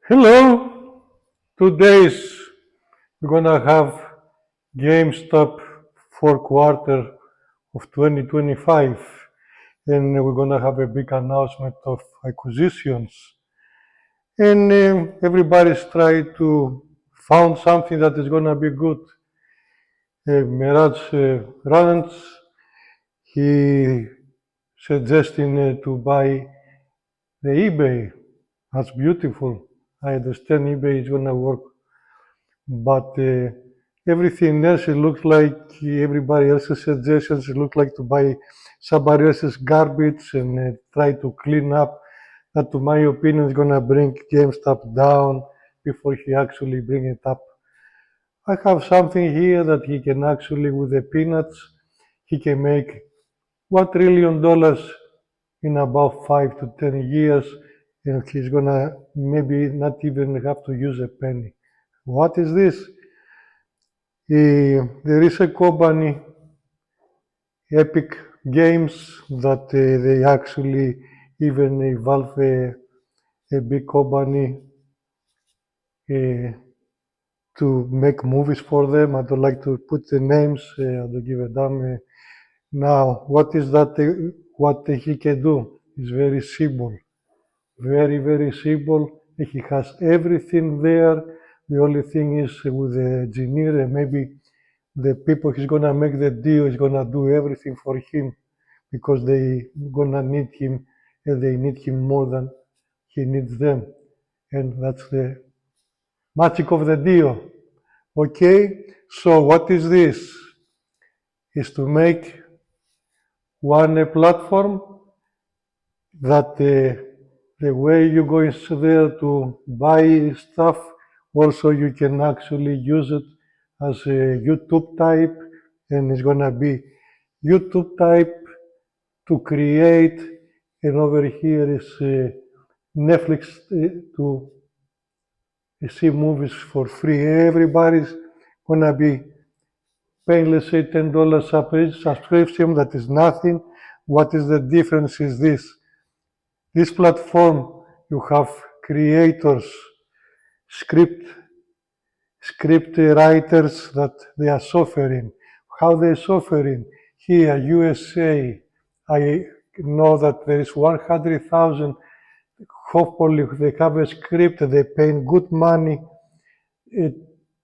Hello! Today's we're gonna have GameStop fourth quarter of 2025, and we're gonna have a big announcement of acquisitions. And everybody's trying to found something that is gonna be good. Marantz, he suggesting to buy the eBay. That's beautiful. I understand eBay is gonna work, but everything else, it looks like everybody else's suggestions, it looks like to buy somebody else's garbage and try to clean up. That, to my opinion, is gonna bring GameStop down before he actually bring it up. I have something here that he can actually, with the peanuts, he can make $1 trillion in about 5 to 10 years, and he's gonna maybe not even have to use a penny. What is this? There is a company, Epic Games, that they actually even involve a big company to make movies for them. I don't like to put the names. I don't give a damn. Now, what is that? What he can do is very simple, very very simple. He has everything there. The only thing is with the engineer and maybe the people he's gonna make the deal is gonna do everything for him because they gonna need him and they need him more than he needs them. And that's the magic of the deal. Okay, so what is this? Is to make one platform that the way you go is there to buy stuff, also you can actually use it as a YouTube type, and it's gonna be YouTube type to create, and over here is Netflix to see movies for free. Everybody's gonna be paying, let's say, $10 subscription. That is nothing. What is the difference is this. This platform, you have creators, script writers that they are suffering. How they suffering? Here, USA, I know that there is 100,000. Hopefully, they have a script. They pay good money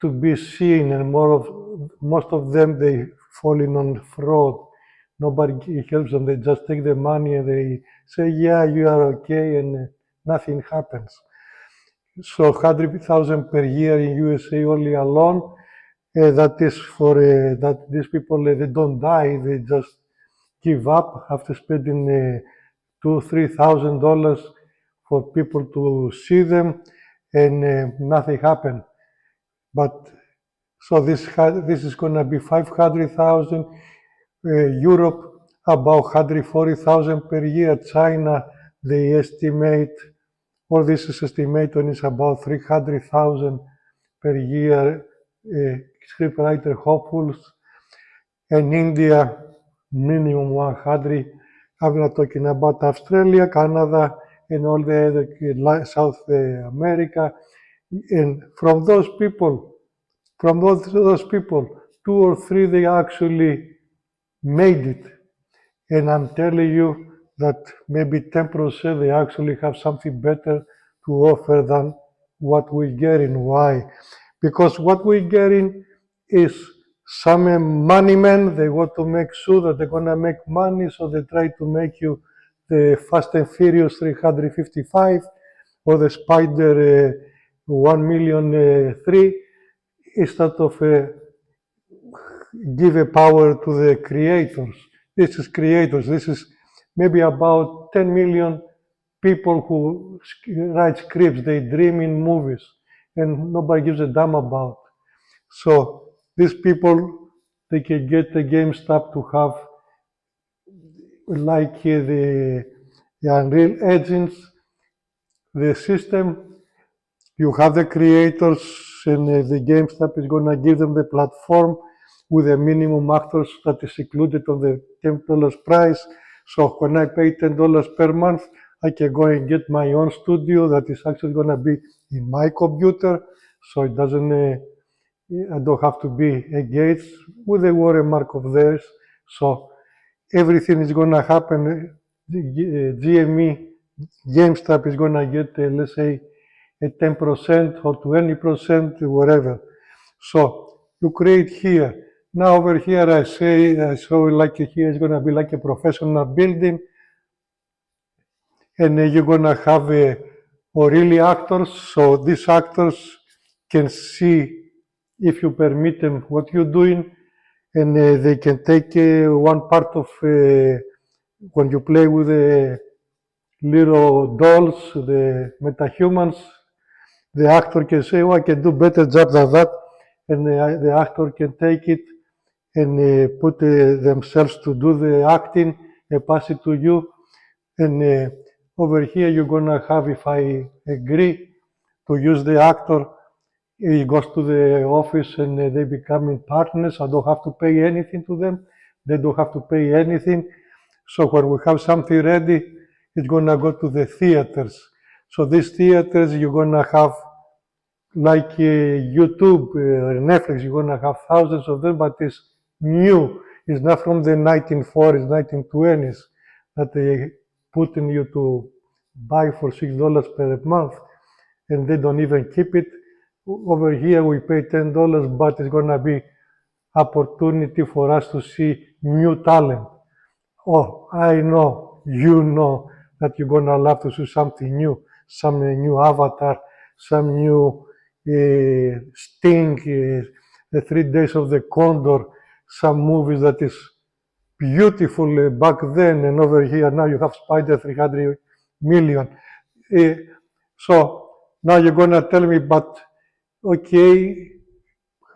to be seen, and most of them they falling on fraud. Nobody helps them. They just take the money and they say, "Yeah, you are okay," and nothing happens. So 100,000 per year in USA only alone. That is for that these people they don't die. They just give up after spending $2,000-3,000 for people to see them, and nothing happened. But so this is going to be 500,000. Europe about 140,000 per year. China, they estimate, all this is estimated is about 300,000 per year scriptwriter hopefuls, and India minimum 100. I'm not talking about Australia, Canada, and all the other South America. And from those people, two or three they actually made it. And I'm telling you that maybe 10% they actually have something better to offer than what we're getting. Why? Because what we're getting is some money men. They want to make sure that they're gonna make money, so they try to make you the Fast and Furious 355 or the Spider 1,000,003 instead of give a power to the creators. This is creators. This is maybe about 10 million people who write scripts. They dream in movies, and nobody gives a damn about. So these people, they can get the GameStop to have like the Unreal Engines, the system. You have the creators, and the GameStop is going to give them the platform with a minimum actors that is included on the $10 price. So when I pay $10 per month, I can go and get my own studio that is actually going to be in my computer, so it doesn't, I don't have to be engaged with a watermark of theirs. So everything is going to happen. GME, GameStop is going to get, let's say, a 10% or 20%, whatever. So you create here. Now over here, I say, so like here is going to be like a professional building, and you're going to have or really actors. So these actors can see, if you permit them, what you're doing, and they can take one part of when you play with the little dolls, the metahumans, the actor can say, oh, I can do better job than that, and the actor can take it and put themselves to do the acting and pass it to you. And over here, you're gonna have, if I agree to use the actor, he goes to the office and they become partners. I don't have to pay anything to them. They don't have to pay anything. So when we have something ready, it's gonna go to the theaters. So these theaters, you're gonna have like YouTube, Netflix, you're gonna have thousands of them, but it's new. It's not from the 1940s, 1920s that they put in you to buy for $6 per month, and they don't even keep it. Over here, we pay $10, but it's gonna be opportunity for us to see new talent. Oh, I know, you know that you're gonna love to see something new, some new Avatar, some new Sting, the 3 Days of the Condor, some movies that is beautiful back then, and over here now you have Spider 300 million. So now you're gonna tell me, but okay,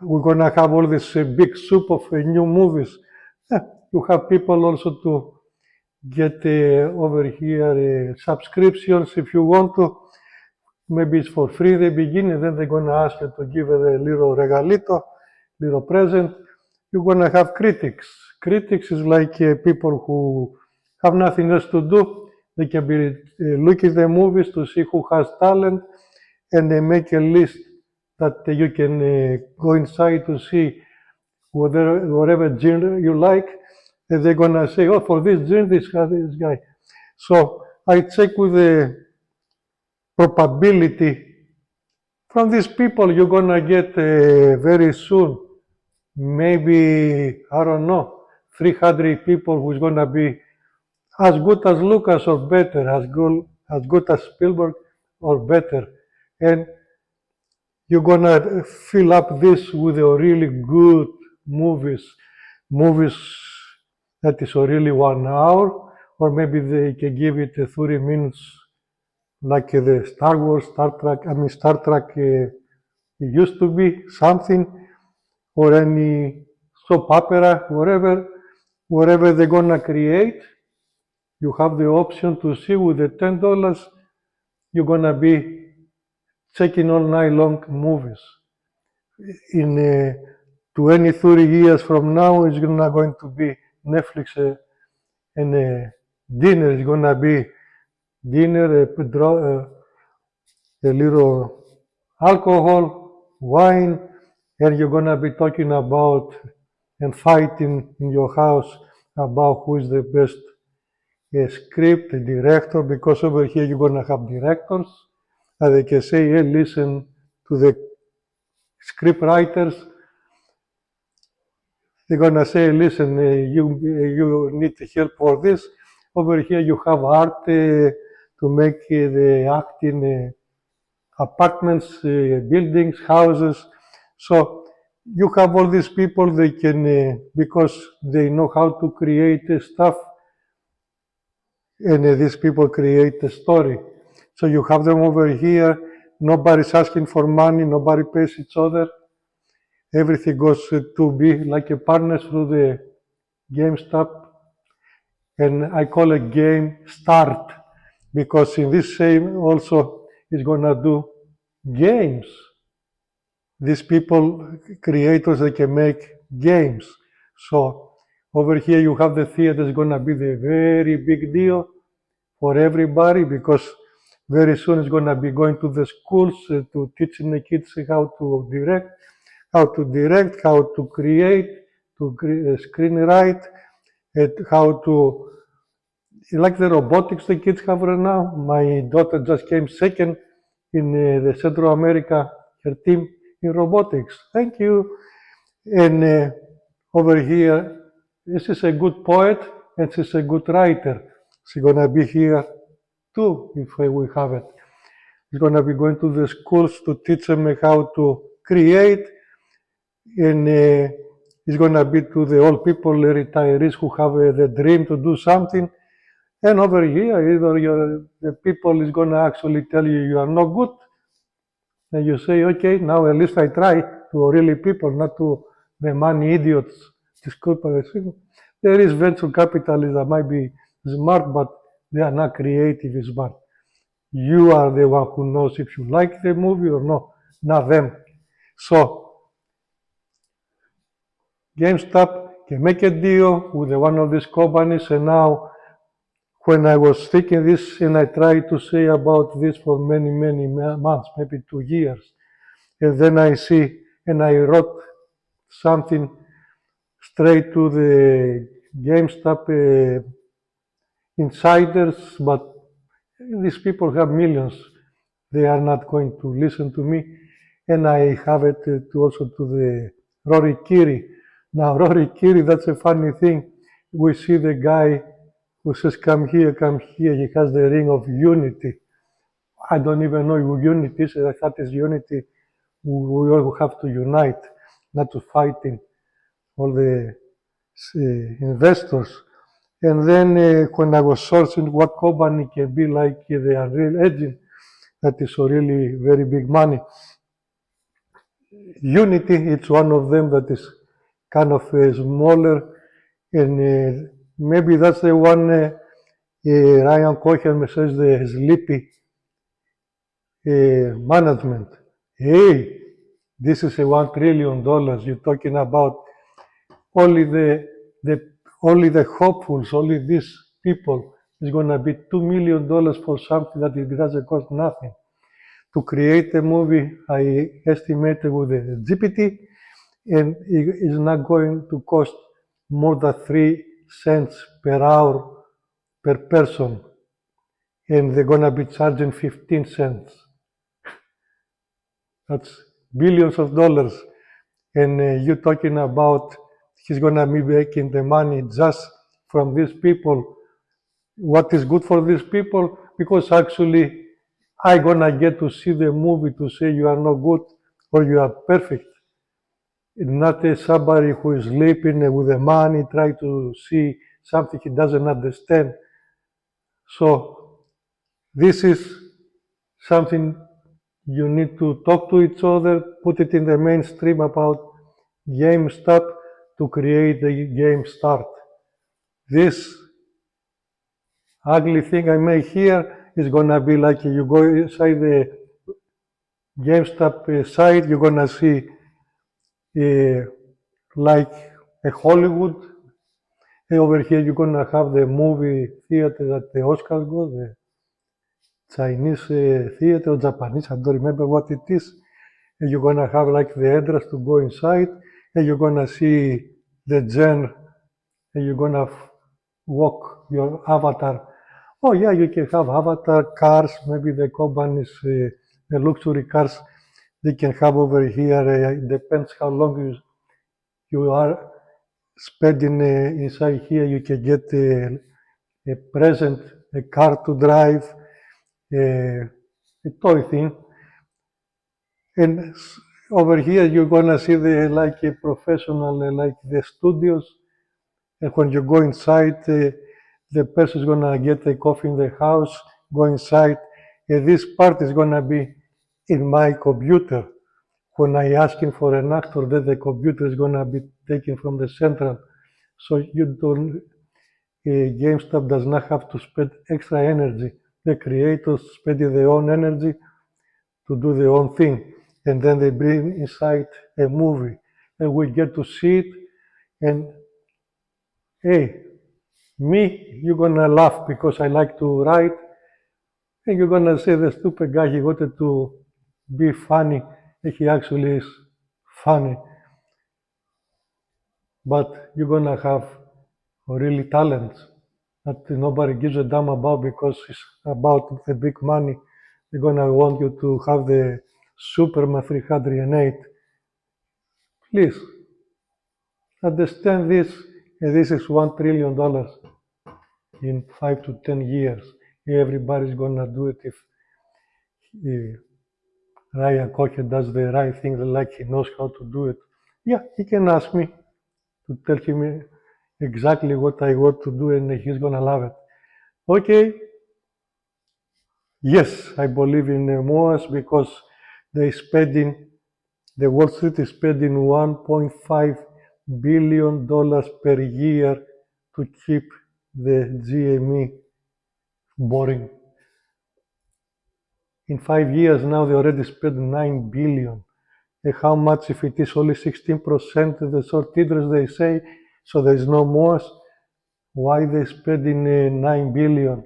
we're gonna have all this big soup of new movies. You have people also to get over here subscriptions if you want to. Maybe it's for free the beginning, then they're gonna ask you to give a little regalito, little present. You're gonna have critics. Critics is like people who have nothing else to do. They can be looking at the movies to see who has talent, and they make a list that you can go inside to see whatever genre you like, and they're gonna say, oh, for this genre, this guy. So I check with the probability from these people you're gonna get very soon, maybe, I don't know, 300 people who's gonna be as good as Lucas or better, as good as Spielberg or better. And you're gonna fill up this with a really good movies that is really 1 hour, or maybe they can give it 30 minutes like the Star Wars, Star Trek it used to be something, or any soap opera, whatever they're gonna create, you have the option to see with the $10, you're gonna be checking all night long movies. In 20, 30 years from now, it's not going to be Netflix and dinner. It's gonna be dinner, a little alcohol, wine, and you're gonna be talking about and fighting in your house about who is the best script, director, because over here you're gonna have directors, and they can say, hey, listen to the script writers. They're gonna say, listen, you need help for this. Over here you have art to make the acting apartments, buildings, houses. So you have all these people, they can, because they know how to create stuff, and these people create a story. So you have them over here, nobody's asking for money, nobody pays each other. Everything goes to be like a partner through the GameStop, and I call it Game Start, because in this same also is gonna do games. These people, creators, they can make games. So over here you have the theater is gonna be the very big deal for everybody, because very soon it's going to be going to the schools to teaching the kids how to create, screenwrite, and how to, like the robotics the kids have right now. My daughter just came second in the Central America, her team in robotics. Thank you. And over here, this is a good poet and she's a good writer. She's gonna be here too if we have it. She's gonna be going to the schools to teach them how to create, and it's gonna be to the old people, the retirees who have the dream to do something. And over here, either the people is gonna actually tell you you are not good, and you say, okay, now at least I try, to really people, not to the money idiots. There is venture capitalists that might be smart, but they are not creative smart. You are the one who knows if you like the movie or not them. So GameStop can make a deal with one of these companies, and now when I was thinking this, and I tried to say about this for many, many months, maybe 2 years, and then I see, and I wrote something straight to the GameStop insiders, but these people have millions. They are not going to listen to me. And I have it also to the Rory Kiri. Now, Rory Kiri, that's a funny thing. We see the guy who says, come here, come here. He has the ring of unity. I don't even know who unity is. I thought it's unity. We all have to unite, not to fighting all the investors. And then when I was sourcing what company can be like the Unreal Engine, that is really very big money. Unity, it's one of them that is kind of smaller, and maybe that's the one Ryan Cohen says the sleepy management. Hey, this is a $1 trillion. You're talking about only the hopefuls, only these people is going to be $2 million for something that it doesn't cost nothing. To create a movie, I estimated with the GPT, and it is not going to cost more than 3 cents per hour per person, and they're going to be charging 15 cents. That's billions of dollars. And you're talking about he's going to be making the money just from these people. What is good for these people? Because actually, I'm going to get to see the movie to say you are not good or you are perfect. Not somebody who is sleeping with the money, try to see something he doesn't understand. So this is something you need to talk to each other, put it in the mainstream about GameStop to create the game start. This ugly thing I made here is gonna be like you go inside the GameStop site, you're gonna see like a Hollywood. And over here, you're gonna have the movie theater that the Oscars go, the Chinese theater or Japanese, I don't remember what it is. And you're gonna have like the entrance to go inside, and you're gonna see the gen, and you're gonna walk your avatar. Oh yeah, you can have avatar cars, maybe the companies, the luxury cars, they can have over here. It depends how long you are spending inside here. You can get a present, a car to drive, a toy thing. And over here, you're gonna see the like a professional, like the studios. And when you go inside, the person is gonna get a coffee in the house, go inside, and this part is gonna be in my computer. When I asking for an actor, then the computer is gonna be taken from the central. So you don't, GameStop does not have to spend extra energy. The creators spend their own energy to do their own thing, and then they bring inside a movie, and we get to see it. And hey, Me, you're gonna laugh because I like to write, and you're gonna say the stupid guy, he wanted to be funny, and he actually is funny. But you're gonna have really talents that nobody gives a damn about because it's about the big money. They're gonna want you to have the Superman 308. Please understand this, and this is $1 trillion in 5 to 10 years. Everybody's gonna do it if Ryan Cohen does the right thing, like he knows how to do it. Yeah, he can ask me to tell him exactly what I want to do, and he's gonna love it. Okay, yes, I believe in MOAs because they spending, the Wall Street is spending $1.5 billion per year to keep the GME boring. In 5 years now, they already spent 9 billion. And how much if it is only 16% of the short interest they say, so there is no more? Why they spending 9 billion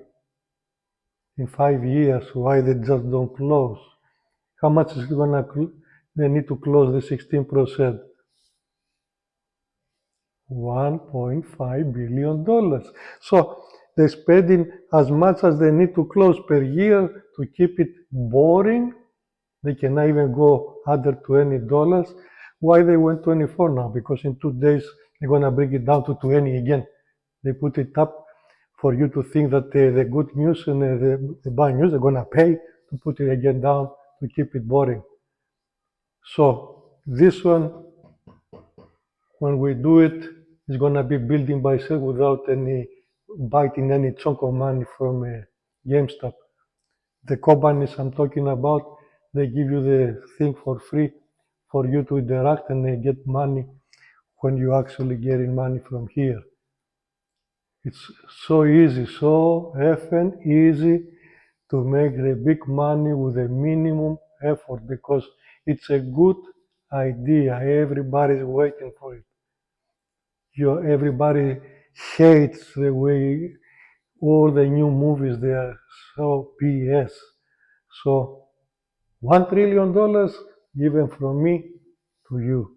in 5 years? Why they just don't close? How much is gonna they need to close the 16%? $1.5 billion. So they're spending as much as they need to close per year to keep it boring. They cannot even go under $20. Why they went 24 now? Because in 2 days they're gonna bring it down to 20 again. They put it up for you to think that the good news and the bad news are gonna pay to put it again down to keep it boring. So this one, when we do it, it's gonna be building by itself without any biting any chunk of money from GameStop. The companies I'm talking about, they give you the thing for free for you to interact, and they get money when you actually getting money from here. It's so easy, so effing easy to make the big money with a minimum effort because it's a good idea. Everybody's waiting for it. Everybody hates the way all the new movies, they are so BS. So $1 trillion given from me to you.